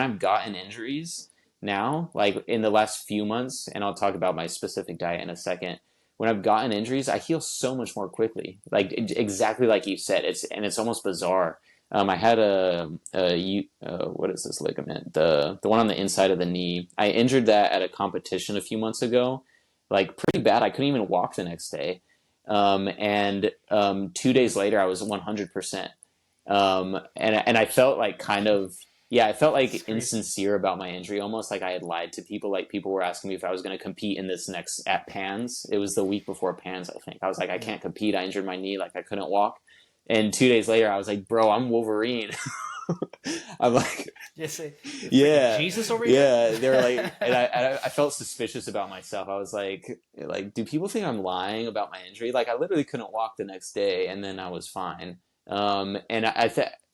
I've gotten injuries now, like in the last few months, and I'll talk about my specific diet in a second. When I've gotten injuries, I heal so much more quickly. Like exactly like you said, it's almost bizarre. I had what is this ligament? The one on the inside of the knee. I injured that at a competition a few months ago, like pretty bad. I couldn't even walk the next day. And 2 days later, I was 100%. And I felt like I felt like insincere about my injury, almost like I had lied to people. Like people were asking me if I was going to compete in this next at Pans. It was the week before Pans, I think. I was like, I can't compete. I injured my knee, like I couldn't walk. And 2 days later, I was like, bro, I'm Wolverine. I'm like, Just say, freaking yeah, Jesus over here. yeah. They were like, and I felt suspicious about myself. I was like, do people think I'm lying about my injury? Like, I literally couldn't walk the next day, and then I was fine. And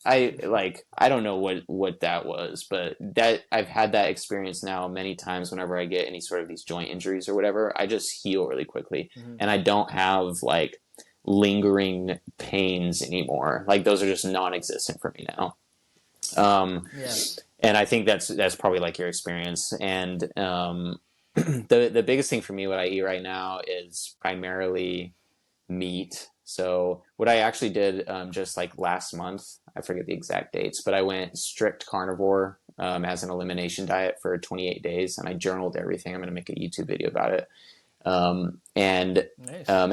I don't know what that was, but that I've had that experience now many times. Whenever I get any sort of these joint injuries or whatever, I just heal really quickly, Mm-hmm. and I don't have like lingering pains anymore. Like those are just non-existent for me now. Yeah. And I think that's probably like your experience. And the biggest thing for me, what I eat right now, is primarily meat. So what I actually did just like last month, I forget the exact dates, but I went strict carnivore as an elimination diet for 28 days, and I journaled everything. I'm going to make a YouTube video about it. Nice. And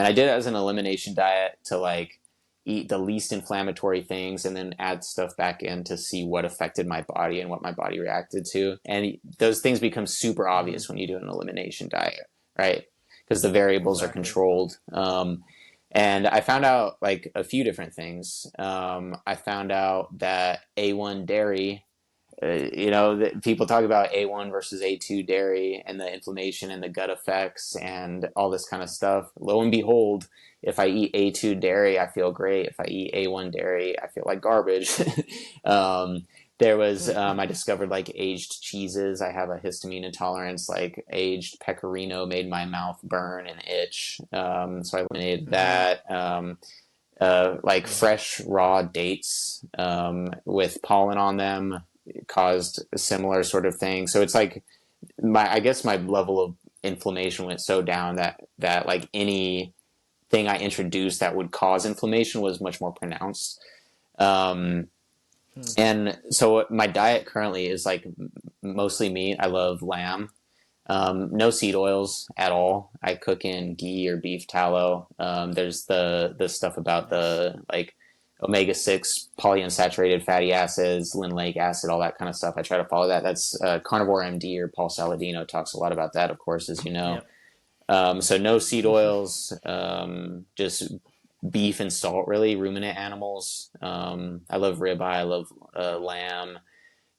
I did it as an elimination diet to like eat the least inflammatory things and then add stuff back in to see what affected my body and what my body reacted to. And those things become super obvious when you do an elimination diet, right? Because the variables are Exactly. controlled. And I found out like a few different things. I found out that A1 dairy, people talk about A1 versus A2 dairy and the inflammation and the gut effects and all this kind of stuff. Lo and behold, if I eat A2 dairy, I feel great. If I eat A1 dairy, I feel like garbage. I discovered like aged cheeses. I have a histamine intolerance, like aged pecorino made my mouth burn and itch. So I eliminated that. Like fresh raw dates with pollen on them caused a similar sort of thing. So it's like I guess my level of inflammation went so down that like anything I introduced that would cause inflammation was much more pronounced. And so my diet currently is like mostly meat. I love lamb. No seed oils at all. I cook in ghee or beef tallow. There's the stuff about the like omega-6 polyunsaturated fatty acids, linoleic acid, all that kind of stuff. I try to follow that. That's Carnivore MD, or Paul Saladino talks a lot about that, of course, as you know. So no seed oils, just beef and salt, really, ruminant animals. I love ribeye. I love lamb.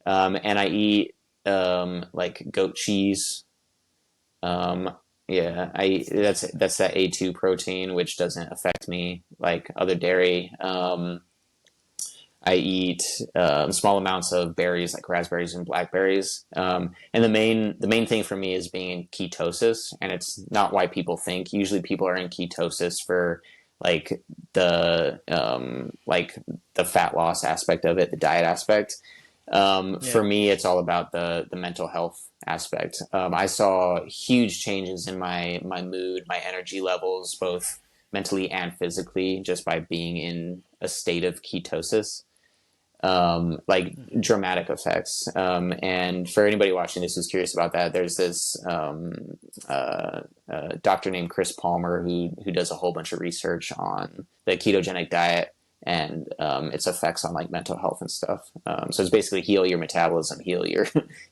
And I eat like goat cheese. That's that A2 protein, which doesn't affect me like other dairy. I eat small amounts of berries like raspberries and blackberries. And the main thing for me is being in ketosis, and it's not why people think. Usually, people are in ketosis for like the fat loss aspect of it, the diet aspect. For me, it's all about the mental health aspect. I saw huge changes in my mood, my energy levels, both mentally and physically, just by being in a state of ketosis. like dramatic effects. And for anybody watching this who's curious about that, there's this doctor named Chris Palmer who does a whole bunch of research on the ketogenic diet and its effects on like mental health and stuff. So it's basically heal your metabolism, heal your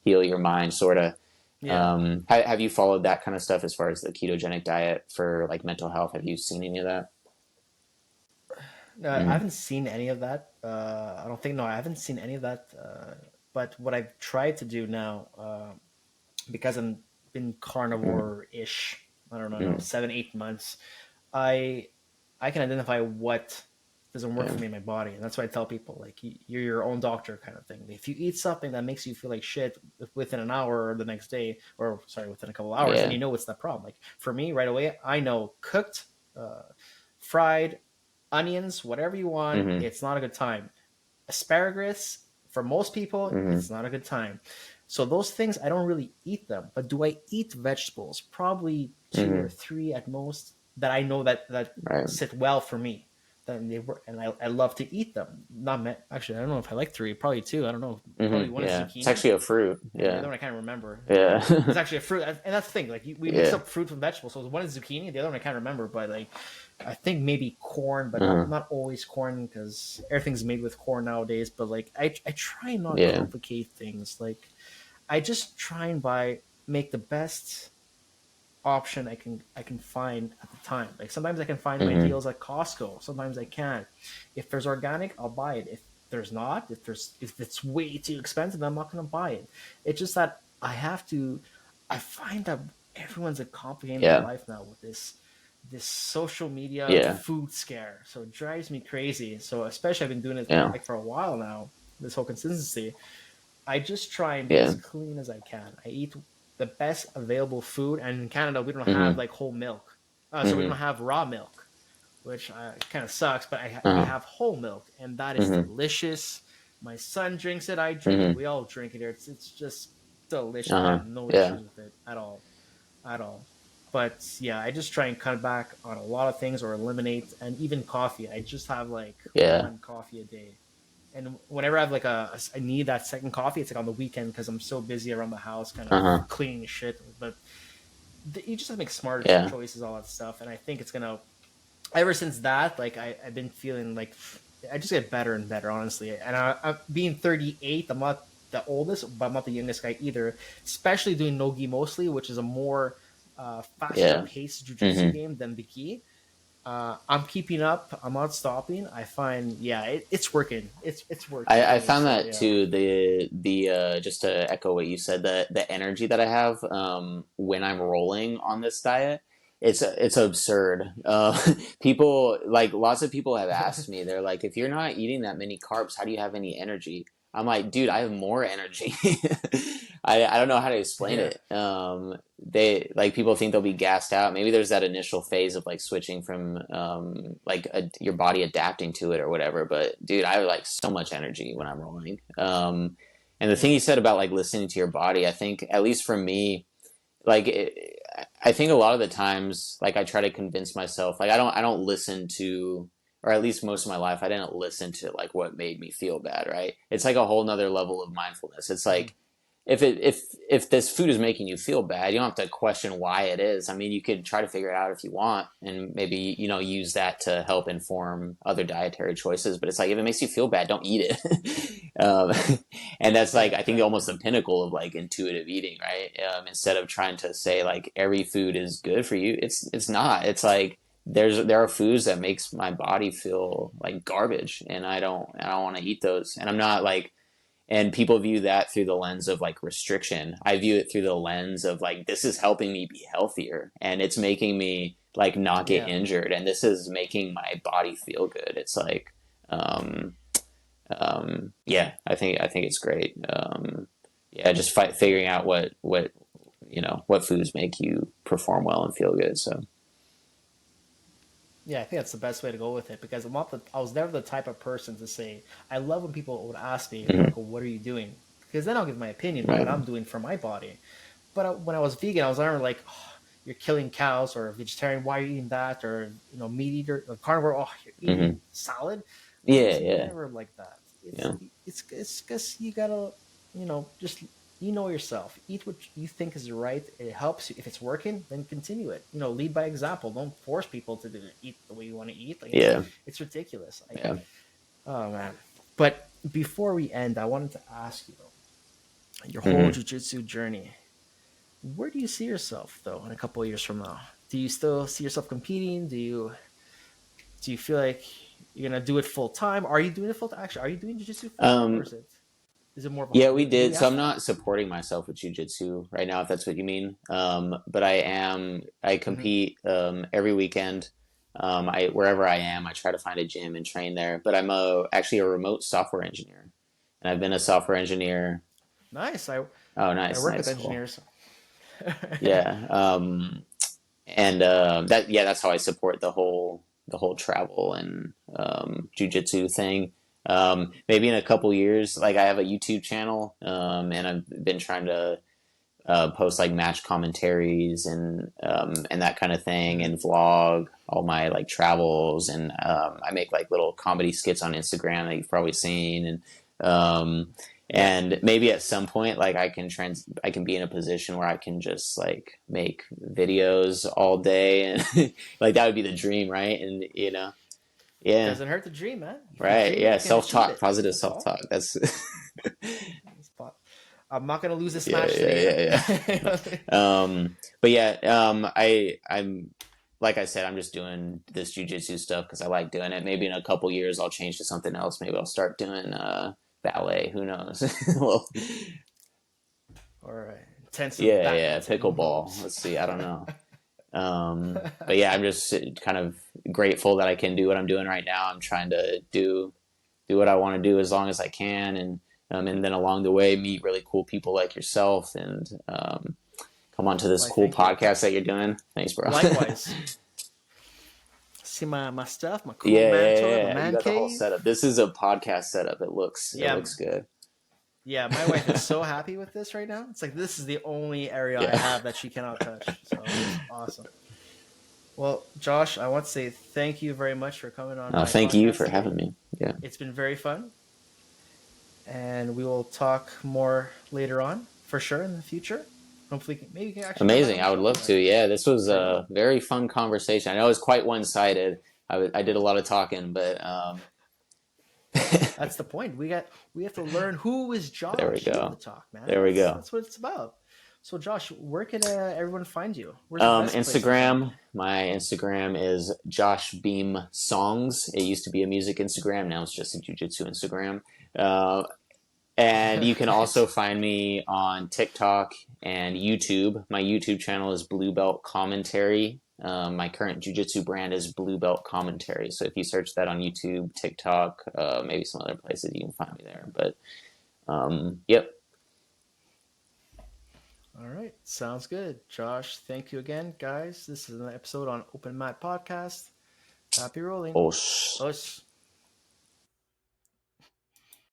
heal your mind, sort of. Yeah. Have you followed that kind of stuff as far as the ketogenic diet for like mental health? Have you seen any of that? No, I Mm, haven't seen any of that. I don't think, no, I haven't seen any of that. But what I've tried to do now, because I've been mm, carnivore-ish, I don't know, mm, 7, 8 months, I I can identify what doesn't work yeah, for me in my body, and that's why I tell people like you're your own doctor kind of thing. If you eat something that makes you feel like shit within an hour or the next day, or sorry, within a couple of hours, then yeah, you know it's the problem. Like for me, right away, I know cooked, uh, fried, onions, whatever you want, mm-hmm, it's not a good time. Asparagus, for most people, mm-hmm, it's not a good time. So those things, I don't really eat them. But do I eat vegetables? Probably two or mm-hmm, three at most that I know that right, sit well for me. Then they were, and I love to eat them. Not actually, I don't know if I like three. Probably two. I don't know. Probably mm-hmm, one is yeah. It's zucchini, actually a fruit. and the Yeah, other one I can't remember. yeah, It's actually a fruit, and that's the thing. Like we mix yeah, up fruits and vegetables. So one is zucchini, the other one I can't remember. But like, I think maybe corn, but not uh-huh, not always corn because everything's made with corn nowadays. But like, I try and not yeah, complicate things. Like I just try and make the best option I can find at the time. Like sometimes I can find my mm-hmm, deals at Costco. Sometimes I can't. If there's organic, I'll buy it. If there's not, if it's way too expensive, I'm not gonna buy it. It's just that I have to. I find that everyone's complicating their yeah, life now with this social media yeah, food scare. So it drives me crazy. So especially I've been doing it yeah, like for a while now. This whole consistency. I just try and be as yeah, clean as I can. I eat the best available food, and in Canada we don't have mm-hmm, like whole milk, so we don't mm-hmm, have raw milk, which kind of sucks. But we uh-huh, have whole milk, and that is mm-hmm, delicious. My son drinks it. I drink it. mm-hmm, We all drink it here. It's just delicious. I uh-huh, have no yeah, issues with it at all. But yeah, I just try and cut back on a lot of things or eliminate, and even coffee. I just have like yeah, one coffee a day, and whenever I have like I need that second coffee, it's like on the weekend because I'm so busy around the house, kind of uh-huh, cleaning shit. But you just have to make smarter yeah, choices, all that stuff. And I think it's gonna. Ever since that, like I've been feeling like I just get better and better, honestly. And I'm being 38, I'm not the oldest, but I'm not the youngest guy either. Especially doing nogi mostly, which is a more faster yeah, paced jujitsu mm-hmm. game than the gi. I'm keeping up. I'm not stopping. I find, yeah, it's working. It's working for I me. found So that yeah, too. The just to echo what you said, the energy that I have when I'm rolling on this diet, it's absurd. People like lots of people have asked me. They're like, if you're not eating that many carbs, how do you have any energy? I'm like, dude, I have more energy. I don't know how to explain yeah, it. They like people think they'll be gassed out. Maybe there's that initial phase of like switching from your body adapting to it or whatever. But dude, I have like so much energy when I'm rolling. And the thing yeah, you said about like listening to your body, I think at least for me, like I think a lot of the times, like I try to convince myself, like I don't listen to, or at least most of my life, I didn't listen to like what made me feel bad. Right? It's like a whole nother level of mindfulness. It's mhm, like if this food is making you feel bad, you don't have to question why it is. I mean, you could try to figure it out if you want, and maybe use that to help inform other dietary choices. But it's like if it makes you feel bad, don't eat it. And that's yeah, like I think exactly. almost the pinnacle of like intuitive eating, right? Instead of trying to say like every food is good for you, it's not. It's like there are foods that makes my body feel like garbage, and I don't want to eat those, and I'm not like and people view that through the lens of like restriction. I view it through the lens of like this is helping me be healthier and it's making me like not get Yeah, injured and this is making my body feel good. It's like um yeah, I think it's great. Yeah, just figuring out what foods make you perform well and feel good. So yeah, I think that's the best way to go with it because I was never the type of person to say. I love when people would ask me, mhm, Marco, what are you doing? Because then I'll give my opinion on what right. I'm doing for my body. But when I was vegan, I was never like, oh, you're killing cows, or vegetarian, why are you eating that? Or meat eater, or carnivore, oh, you're eating Hmm. salad. I Yeah, was yeah. never like that. it's Yeah. it's because you gotta, just yourself. Eat what you think is right. It helps you. If it's working, then continue it. Lead by example. Don't force people to eat the way you want to eat. Like Yeah. it's ridiculous. Like, Yeah. oh man. But before we end, I wanted to ask you your whole Hmm. jujitsu journey. Where do you see yourself though in a couple of years from now? Do you still see yourself competing? Do you feel like you're gonna do it full time? Are you doing it full time? Actually, are you doing jiu-jitsu full time, or Um, is it more of a yeah, we hobby? Did did. we So ask I'm that? not supporting myself with jujitsu right now, if that's what you mean. But I am. I Mm-hmm. compete every weekend. I wherever I am, I try to find a gym and train there. But I'm actually a remote software engineer, and I've been a software engineer. Nice. Oh, I nice, work with nice, cool. engineers. Yeah. And that's how I support the whole travel and jujitsu thing. Maybe in a couple years, like I have a YouTube channel, and I've been trying to post like match commentaries and that kind of thing, Mhm. and vlog all my like travels, and I make like little comedy skits on Instagram that you've probably seen, um, Yeah. and maybe at some point like I can be in a position where I can just like make videos all day, and like that would be the dream, right? And yeah, Doesn't hurt to dream, man. If you right, dream it, yeah, you can achieve self-talk, it. positive That's all. self-talk, that's I'm not gonna lose this yeah, match yeah, today, yeah, man. yeah. But yeah, I'm like I said, I'm just doing this jujitsu stuff because I like doing it. Maybe in a couple years I'll change to something else. Maybe I'll start doing ballet. Who knows? Well, Or intensive yeah, yeah, badminton. Who pickleball. knows? Let's see. I don't know. But yeah, I'm just kind of grateful that I can do what I'm doing right now. I'm trying to do what I want to do as long as I can, and then along the way meet really cool people like yourself, and come on to this Why? cool Thank you. podcast that you're doing. Thanks, bro. Likewise. See my stuff, my cool Yeah, man yeah, toy, my yeah. You man got the whole cave. setup. This is a podcast setup. It Yeah, looks good. yeah. My wife is so happy with this right now. It's like this is the only area I Yeah. have that she cannot touch. So it's awesome. Well, Josh, I want to say thank you very much for coming on my Thank you podcast for today. having me. Yeah. It's been very fun, and we will talk more later on for sure in the future. Hopefully, maybe you can actually come back on Amazing. the I would show love to. sometime. Yeah, this was Great. a very fun conversation. I know it was quite one-sided. I did a lot of talking, but That's the point. We have to learn who is there we Josh on the go. talk, man. There we go. That's what it's about. So, Josh, where can everyone find you? Where's the best place to find you? Instagram. My Instagram is Josh Beam Songs. It used to be a music Instagram. Now it's just a jujitsu Instagram. Uh, and you can also find me on TikTok and YouTube. My YouTube channel is Blue Belt Commentary. My current jujitsu brand is Blue Belt Commentary. So if you search that on YouTube, TikTok, maybe some other places, you can find me there. But yep. All right, sounds good. Josh, thank you again, guys. This is an episode on Open Mat Podcast. Happy rolling. Oh, Us.